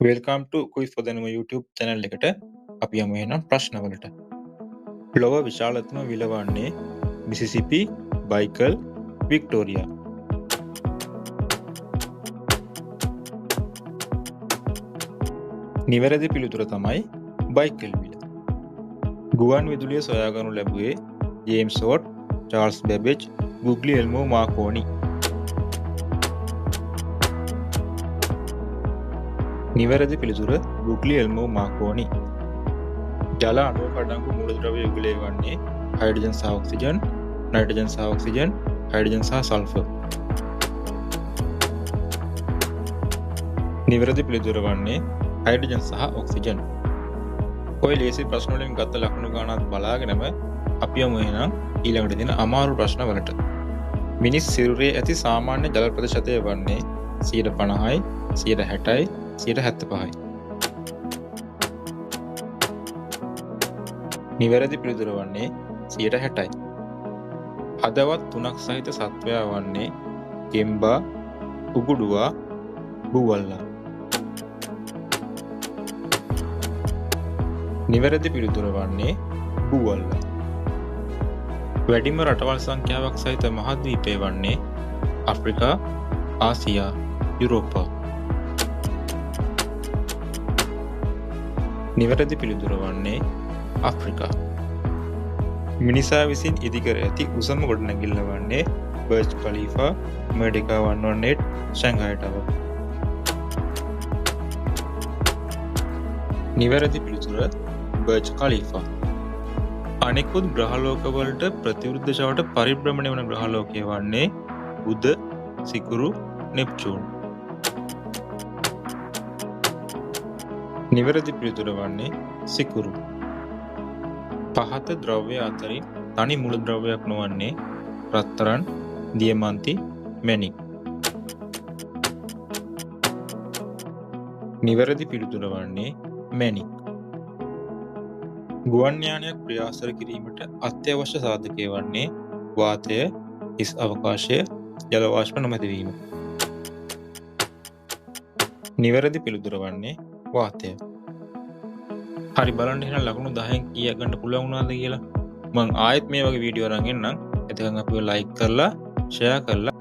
Welcome two කුයිස් for දැනුම YouTube channel එකට. අපි යමු එහෙනම් ප්‍රශ්නවලට. ලොව විශාලතම විල වන්නේ මිසිසිපි, බයිකල්, වික්ටෝරියා. නිවැරදි පිළිතුර තමයි බයිකල් විල. ගුවන් විදුලිය සොයාගනු ලැබුවේ ජේම්ස් වොට්, චාල්ස් බැබෙජ්, ගුග්ලියෙල්මෝ මාකෝනි. නිවැරදි පිළිතුර ගුග්ලියෙල්මෝ මාකෝනි. ජල අණු කඩංගු මූලද්‍රව්‍ය යුගලය වන්නේ හයිඩ්‍රජන් සහ ඔක්සිජන්, නයිට්‍රජන් සහ ඔක්සිජන්, හයිඩ්‍රජන් සහ සල්ෆර්. නිවැරදි පිළිතුර වන්නේ හයිඩ්‍රජන් සහ ඔක්සිජන්. ඔය ලේසි ප්‍රශ්න වලින් ගත්ත ලකුණු ගණනත් බලාගෙනම අපි යමු එහෙනම් ඊළඟට දෙන අමාරු ප්‍රශ්න වලට. මිනිස් සිරුරේ ඇති සාමාන්‍ය ජල ප්‍රතිශතය වන්නේ 50යි, 60යි, 75යි. නිවැරදි පිළිතුර වන්නේ 60යි. හදවත් 3ක් සහිත සත්වයා වන්නේ ගෙම්බා, උගුඩුවා, බූවල්ලා. නිවැරදි පිළිතුර වන්නේ බූවල්ලා. වැඩිම රටවල් සංඛ්‍යාවක් සහිත මහද්වීපය වන්නේ අප්‍රිකා, ආසියා, යුරෝපා. නිවැරදි පිළිතුර වන්නේ අප්‍රිකා. මිනිසා විසින් ඉදිකර ඇති උසම ගොඩනැගිල්ල වන්නේ බර්ජ් ඛලීෆා, මර්ඩිකා 118, ෂැන්ඝායි ටවර්. නිවැරදි පිළිතුර බර්ජ් ඛලීෆා. අනෙකුත් ග්‍රහලෝකවලට ප්‍රතිවෘද්ධ පරිභ්‍රමණය වන ග්‍රහලෝකය වන්නේ බුධ, සිකුරු, නෙප්චූන්. නිවැරදි පිළිතුර වන්නේ සිකුරු. පහත ද්‍රව්‍ය අතරින් තනි මූලද්‍රව්‍යයක් නොවන්නේ රත්තරන්, දියමන්ති, මැණික්. නිවැරදි පිළිතුර වන්නේ මැණික්. ගුවන් යානයක් ක්‍රියාස්ථර කිරීමට අත්‍යවශ්‍ය සාධකය වන්නේ වාතය, හිස් අවකාශය, ජල වාෂ්ප නොමැතිවීම. නිවැරදි පිළිතුර වන්නේ වාතය. හරි, බලන්න එහෙනම් ලකුණු 10න් කීයක් ගන්න පුළුවන් වුණාද කියලා. මම ආයෙත් මේ වගේ වීඩියෝ අරන් එන්නම්. එතකන් අපිව ලයික් කරලා, ෂෙයා කරලා